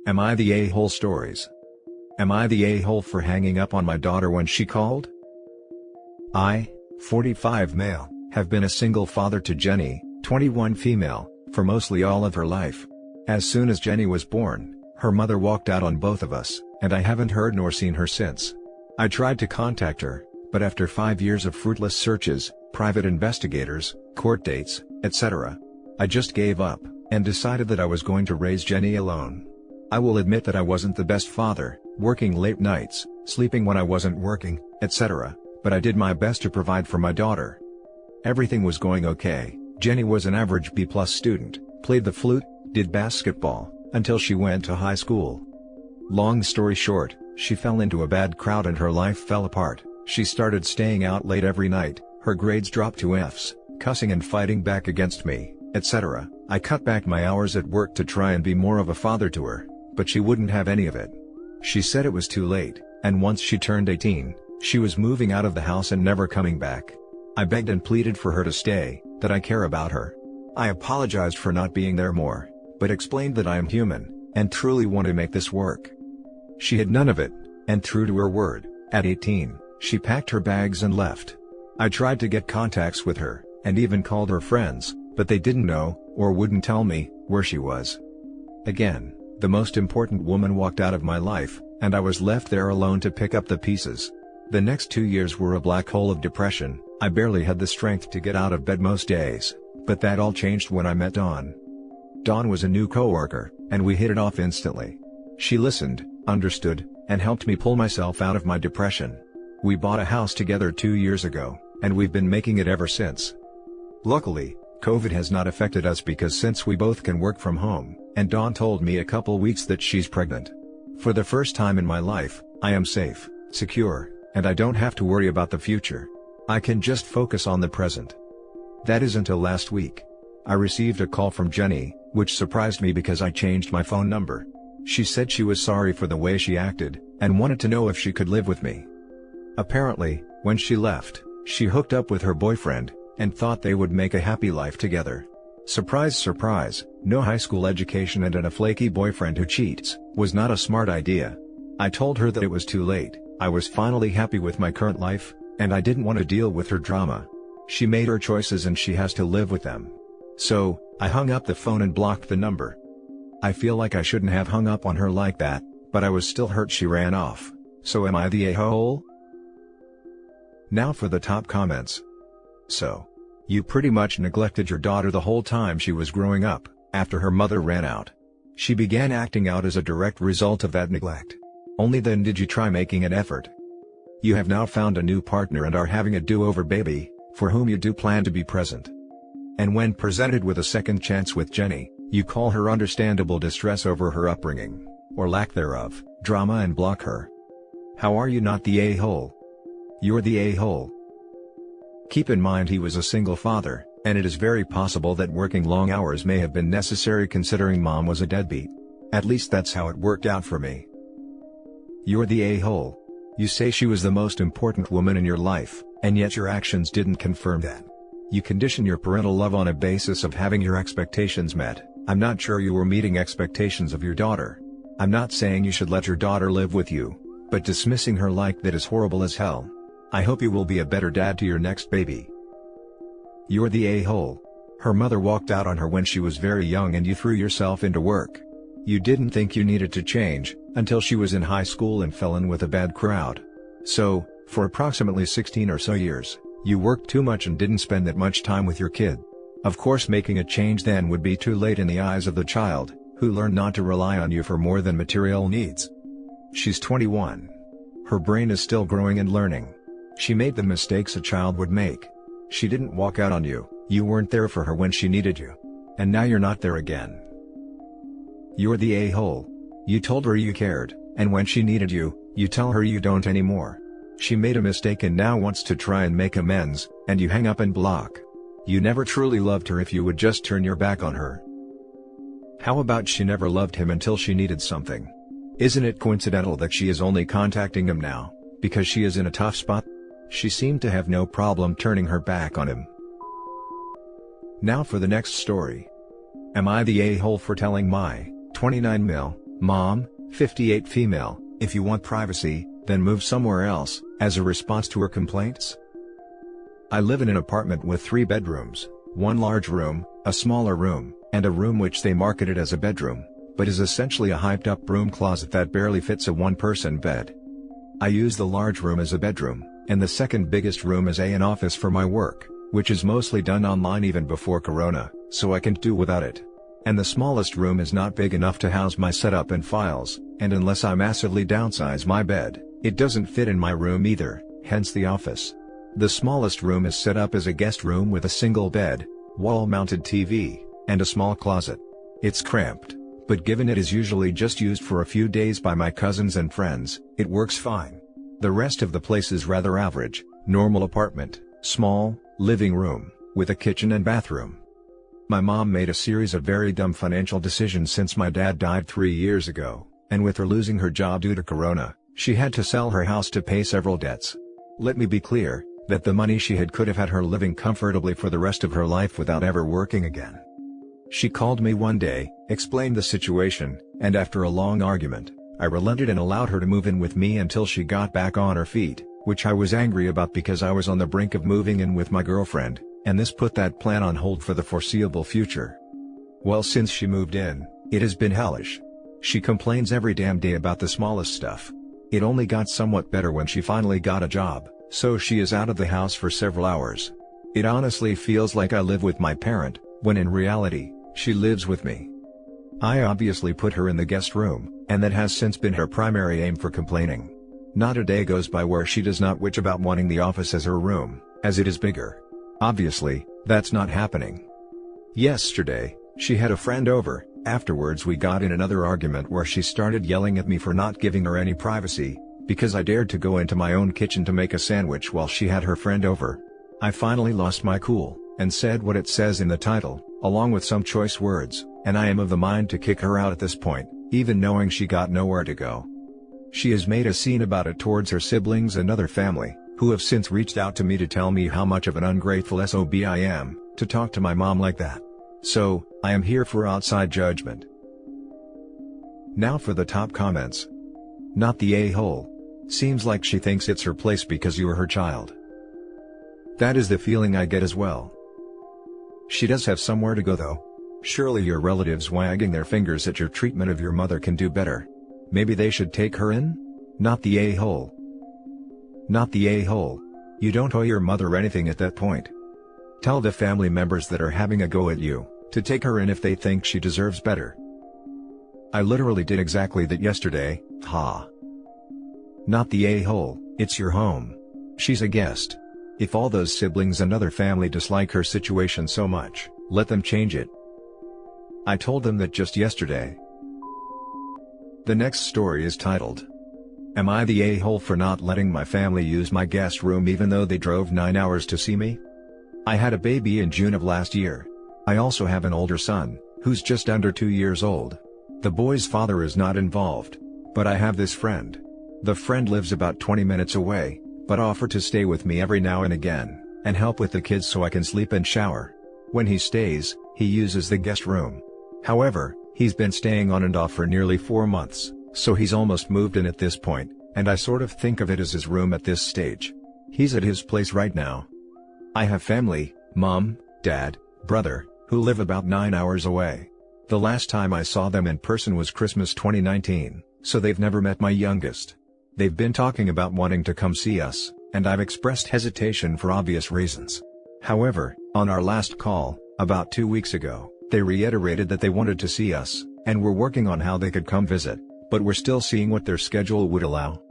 Am I the a-hole stories? Am I the a-hole for hanging up on my daughter when she called? I, 45 male, have been a single father to Jenny, 21 female, for mostly all of her life. As soon as Jenny was born, her mother walked out on both of us, and I haven't heard nor seen her since. I tried to contact her, but after 5 years of fruitless searches, private investigators, court dates, etc., I just gave up, and decided that I was going to raise Jenny alone. I will admit that I wasn't the best father, working late nights, sleeping when I wasn't working, etc., but I did my best to provide for my daughter. Everything was going okay. Jenny was an average B+ student, played the flute, did basketball, until she went to high school. Long story short, she fell into a bad crowd and her life fell apart. She started staying out late every night, her grades dropped to F's, cussing and fighting back against me, etc. I cut back my hours at work to try and be more of a father to her, but she wouldn't have any of it. She said it was too late, and once she turned 18, she was moving out of the house and never coming back. I begged and pleaded for her to stay, that I care about her. I apologized for not being there more, but explained that I am human, and truly want to make this work. She had none of it, and true to her word, at 18, she packed her bags and left. I tried to get contacts with her, and even called her friends, but they didn't know, or wouldn't tell me, where she was. Again, the most important woman walked out of my life, and I was left there alone to pick up the pieces. The next 2 years were a black hole of depression. I barely had the strength to get out of bed most days, but that all changed when I met Dawn. Dawn was a new coworker, and we hit it off instantly. She listened, understood, and helped me pull myself out of my depression. We bought a house together 2 years ago, and we've been making it ever since. Luckily, COVID has not affected us because since we both can work from home, and Dawn told me a couple weeks that she's pregnant. For the first time in my life, I am safe, secure, and I don't have to worry about the future. I can just focus on the present. That is until last week. I received a call from Jenny, which surprised me because I changed my phone number. She said she was sorry for the way she acted, and wanted to know if she could live with me. Apparently, when she left, she hooked up with her boyfriend, and thought they would make a happy life together. Surprise surprise, no high school education and a flaky boyfriend who cheats, was not a smart idea. I told her that it was too late, I was finally happy with my current life, and I didn't want to deal with her drama. She made her choices and she has to live with them. So, I hung up the phone and blocked the number. I feel like I shouldn't have hung up on her like that, but I was still hurt she ran off. So am I the a-hole? Now for the top comments. So, you pretty much neglected your daughter the whole time she was growing up, after her mother ran out. She began acting out as a direct result of that neglect. Only then did you try making an effort. You have now found a new partner and are having a do-over baby, for whom you do plan to be present. And when presented with a second chance with Jenny, you call her understandable distress over her upbringing, or lack thereof, drama and block her. How are you not the a-hole? You're the a-hole. Keep in mind he was a single father, and it is very possible that working long hours may have been necessary considering mom was a deadbeat. At least that's how it worked out for me. You're the a-hole. You say she was the most important woman in your life, and yet your actions didn't confirm that. You condition your parental love on a basis of having your expectations met. I'm not sure you were meeting expectations of your daughter. I'm not saying you should let your daughter live with you, but dismissing her like that is horrible as hell. I hope you will be a better dad to your next baby. You're the a-hole. Her mother walked out on her when she was very young and you threw yourself into work. You didn't think you needed to change, until she was in high school and fell in with a bad crowd. So, for approximately 16 or so years, you worked too much and didn't spend that much time with your kid. Of course making a change then would be too late in the eyes of the child, who learned not to rely on you for more than material needs. She's 21. Her brain is still growing and learning. She made the mistakes a child would make. She didn't walk out on you, you weren't there for her when she needed you. And now you're not there again. You're the a-hole. You told her you cared, and when she needed you, you tell her you don't anymore. She made a mistake and now wants to try and make amends, and you hang up and block. You never truly loved her if you would just turn your back on her. How about she never loved him until she needed something? Isn't it coincidental that she is only contacting him now, because she is in a tough spot? She seemed to have no problem turning her back on him. Now for the next story. Am I the a-hole for telling my 29 mil "Mom, 58 female, if you want privacy, then move somewhere else," as a response to her complaints. I live in an apartment with 3 bedrooms, one large room, a smaller room, and a room which they marketed as a bedroom, but is essentially a hyped-up broom closet that barely fits a one-person bed. I use the large room as a bedroom, and the second biggest room as an office for my work, which is mostly done online even before Corona, so I can do without it. And the smallest room is not big enough to house my setup and files, and unless I massively downsize my bed, it doesn't fit in my room either, hence the office. The smallest room is set up as a guest room with a single bed, wall-mounted TV, and a small closet. It's cramped, but given it is usually just used for a few days by my cousins and friends, it works fine. The rest of the place is rather average, normal apartment, small, living room, with a kitchen and bathroom. My mom made a series of very dumb financial decisions since my dad died 3 years ago, and with her losing her job due to Corona, she had to sell her house to pay several debts. Let me be clear, that the money she had could have had her living comfortably for the rest of her life without ever working again. She called me one day, explained the situation, and after a long argument, I relented and allowed her to move in with me until she got back on her feet, which I was angry about because I was on the brink of moving in with my girlfriend, and this put that plan on hold for the foreseeable future. Well, since she moved in, it has been hellish. She complains every damn day about the smallest stuff. It only got somewhat better when she finally got a job, so she is out of the house for several hours. It honestly feels like I live with my parent, when in reality, she lives with me. I obviously put her in the guest room, and that has since been her primary aim for complaining. Not a day goes by where she does not witch about wanting the office as her room, as it is bigger. Obviously, that's not happening. Yesterday, she had a friend over. Afterwards we got in another argument where she started yelling at me for not giving her any privacy, because I dared to go into my own kitchen to make a sandwich while she had her friend over. I finally lost my cool, and said what it says in the title, along with some choice words, and I am of the mind to kick her out at this point, even knowing she got nowhere to go. She has made a scene about it towards her siblings and other family, who have since reached out to me to tell me how much of an ungrateful SOB I am, to talk to my mom like that. So, I am here for outside judgment. Now for the top comments. Not the a-hole. Seems like she thinks it's her place because you are her child. That is the feeling I get as well. She does have somewhere to go though. Surely your relatives wagging their fingers at your treatment of your mother can do better. Maybe they should take her in? Not the a-hole. Not the a-hole. You don't owe your mother anything at that point. Tell the family members that are having a go at you, to take her in if they think she deserves better. I literally did exactly that yesterday, ha. Not the a-hole, it's your home. She's a guest. If all those siblings and other family dislike her situation so much, let them change it. I told them that just yesterday. The next story is titled, Am I the a-hole for not letting my family use my guest room even though they drove 9 hours to see me? I had a baby in June of last year. I also have an older son, who's just under 2 years old. The boy's father is not involved, but I have this friend. The friend lives about 20 minutes away, but offered to stay with me every now and again, and help with the kids so I can sleep and shower. When he stays, he uses the guest room. However, he's been staying on and off for nearly 4 months, so he's almost moved in at this point, and I sort of think of it as his room at this stage. He's at his place right now. I have family, mom, dad, brother, who live about 9 hours away. The last time I saw them in person was Christmas 2019, so they've never met my youngest. They've been talking about wanting to come see us, and I've expressed hesitation for obvious reasons. However, on our last call, about 2 weeks ago, they reiterated that they wanted to see us, and were working on how they could come visit, but we're still seeing what their schedule would allow.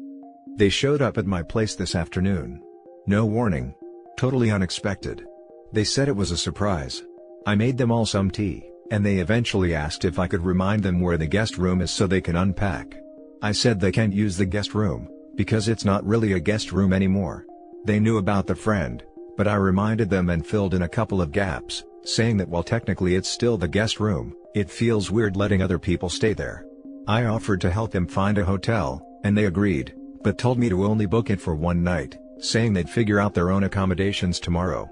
They showed up at my place this afternoon. No warning. Totally unexpected. They said it was a surprise. I made them all some tea, and they eventually asked if I could remind them where the guest room is so they can unpack. I said they can't use the guest room, because it's not really a guest room anymore. They knew about the friend, but I reminded them and filled in a couple of gaps, saying that while technically it's still the guest room, it feels weird letting other people stay there. I offered to help them find a hotel, and they agreed, but told me to only book it for one night, saying they'd figure out their own accommodations tomorrow.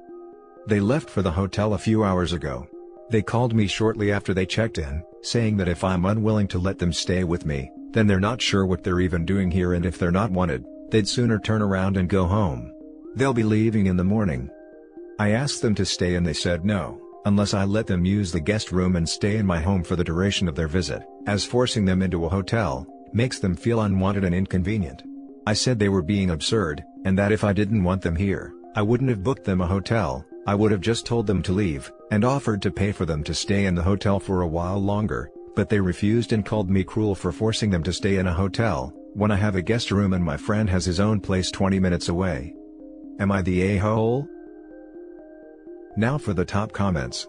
They left for the hotel a few hours ago. They called me shortly after they checked in, saying that if I'm unwilling to let them stay with me, then they're not sure what they're even doing here, and if they're not wanted, they'd sooner turn around and go home. They'll be leaving in the morning. I asked them to stay and they said no, unless I let them use the guest room and stay in my home for the duration of their visit, as forcing them into a hotel makes them feel unwanted and inconvenient. I said they were being absurd, and that if I didn't want them here, I wouldn't have booked them a hotel, I would have just told them to leave, and offered to pay for them to stay in the hotel for a while longer, but they refused and called me cruel for forcing them to stay in a hotel, when I have a guest room and my friend has his own place 20 minutes away. Am I the a-hole? Now for the top comments.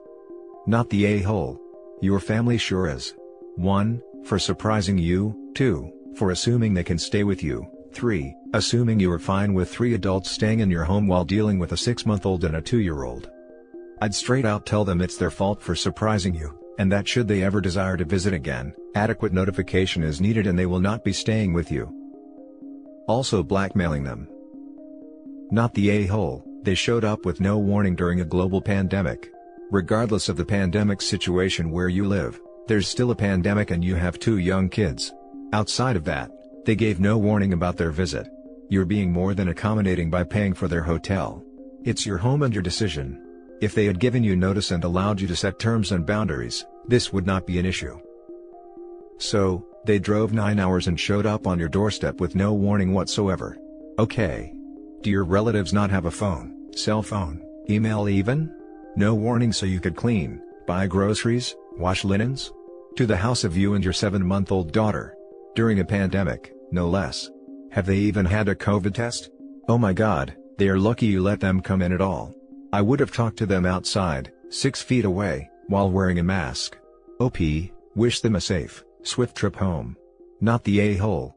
Not the a-hole. Your family sure is. 1. For surprising you. 2. For assuming they can stay with you. 3. Assuming you are fine with 3 adults staying in your home while dealing with a 6-month-old and a 2-year-old. I'd straight out tell them it's their fault for surprising you, and that should they ever desire to visit again, adequate notification is needed and they will not be staying with you. Also blackmailing them. Not the a-hole. They showed up with no warning during a global pandemic. Regardless of the pandemic situation where you live, there's still a pandemic and you have 2 young kids. Outside of that, they gave no warning about their visit. You're being more than accommodating by paying for their hotel. It's your home and your decision. If they had given you notice and allowed you to set terms and boundaries, this would not be an issue. So, they drove 9 hours and showed up on your doorstep with no warning whatsoever. Okay. Do your relatives not have a phone, cell phone, email even? No warning so you could clean, buy groceries, wash linens? To the house of you and your 7-month-old daughter. During a pandemic, no less. Have they even had a COVID test? Oh my God, they are lucky you let them come in at all. I would have talked to them outside, 6 feet away, while wearing a mask. OP, wish them a safe, swift trip home. Not the a-hole.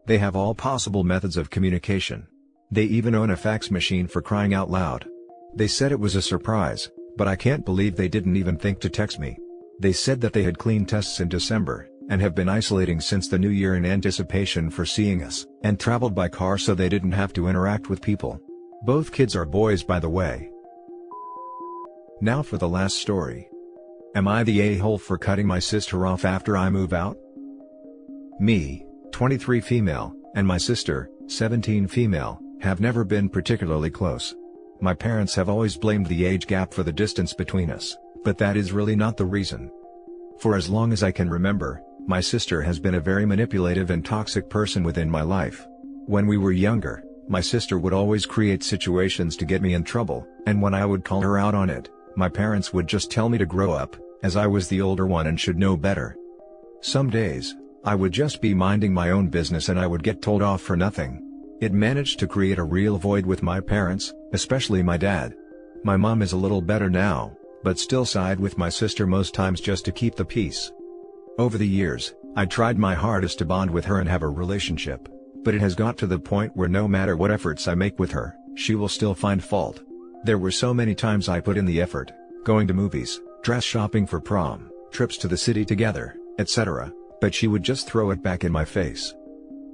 They have all possible methods of communication. They even own a fax machine for crying out loud. They said it was a surprise, but I can't believe they didn't even think to text me. They said that they had clean tests in December, and have been isolating since the new year in anticipation for seeing us, and traveled by car so they didn't have to interact with people. Both kids are boys, by the way. Now for the last story. Am I the a-hole for cutting my sister off after I move out? Me, 23 female, and my sister, 17 female, have never been particularly close. My parents have always blamed the age gap for the distance between us, but that is really not the reason. For as long as I can remember, my sister has been a very manipulative and toxic person within my life. When we were younger, my sister would always create situations to get me in trouble, and when I would call her out on it, my parents would just tell me to grow up, as I was the older one and should know better. Some days, I would just be minding my own business and I would get told off for nothing. It managed to create a real void with my parents, especially my dad. My mom is a little better now, but still side with my sister most times just to keep the peace. Over the years, I tried my hardest to bond with her and have a relationship, but it has got to the point where no matter what efforts I make with her, she will still find fault. There were so many times I put in the effort, going to movies, dress shopping for prom, trips to the city together, etc., but she would just throw it back in my face.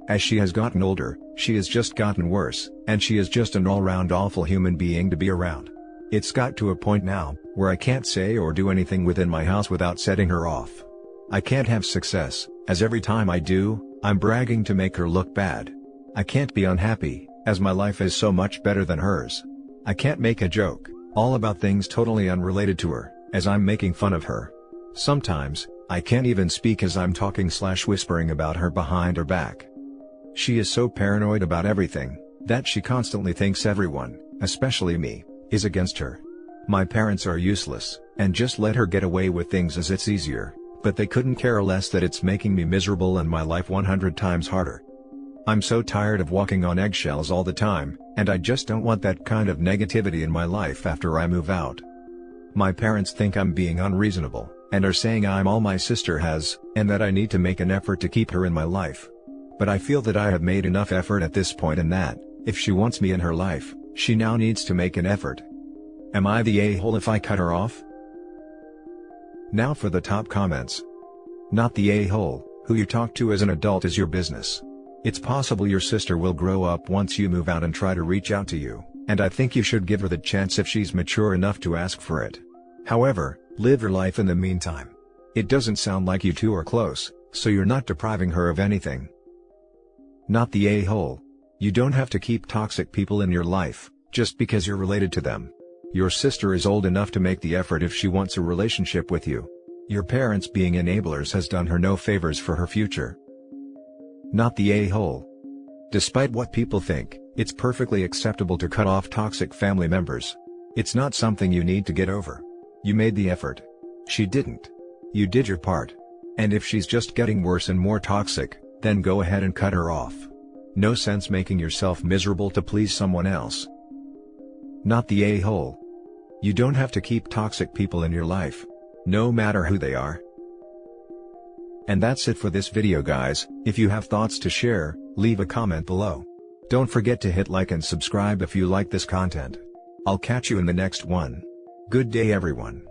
As she has gotten older, she has just gotten worse, and she is just an all-round awful human being to be around. It's got to a point now, where I can't say or do anything within my house without setting her off. I can't have success, as every time I do, I'm bragging to make her look bad. I can't be unhappy, as my life is so much better than hers. I can't make a joke, all about things totally unrelated to her, as I'm making fun of her. Sometimes, I can't even speak as I'm talking/whispering about her behind her back. She is so paranoid about everything, that she constantly thinks everyone, especially me, is against her. My parents are useless, and just let her get away with things as it's easier, but they couldn't care less that it's making me miserable and my life 100 times harder. I'm so tired of walking on eggshells all the time, and I just don't want that kind of negativity in my life after I move out. My parents think I'm being unreasonable, and are saying I'm all my sister has, and that I need to make an effort to keep her in my life. But I feel that I have made enough effort at this point and that, if she wants me in her life, she now needs to make an effort. Am I the a-hole if I cut her off? Now for the top comments. Not the a-hole. Who you talk to as an adult is your business. It's possible your sister will grow up once you move out and try to reach out to you, and I think you should give her the chance if she's mature enough to ask for it. However, Live your life in the meantime. It doesn't sound like you two are close, so you're not depriving her of anything. Not the a-hole. You don't have to keep toxic people in your life, just because you're related to them. Your sister is old enough to make the effort if she wants a relationship with you. Your parents being enablers has done her no favors for her future. Not the a-hole. Despite what people think, it's perfectly acceptable to cut off toxic family members. It's not something you need to get over. You made the effort. She didn't. You did your part. And if she's just getting worse and more toxic, then go ahead and cut her off. No sense making yourself miserable to please someone else. Not the a-hole. You don't have to keep toxic people in your life, no matter who they are. And that's it for this video, guys. If you have thoughts to share, leave a comment below. Don't forget to hit like and subscribe if you like this content. I'll catch you in the next one. Good day, everyone.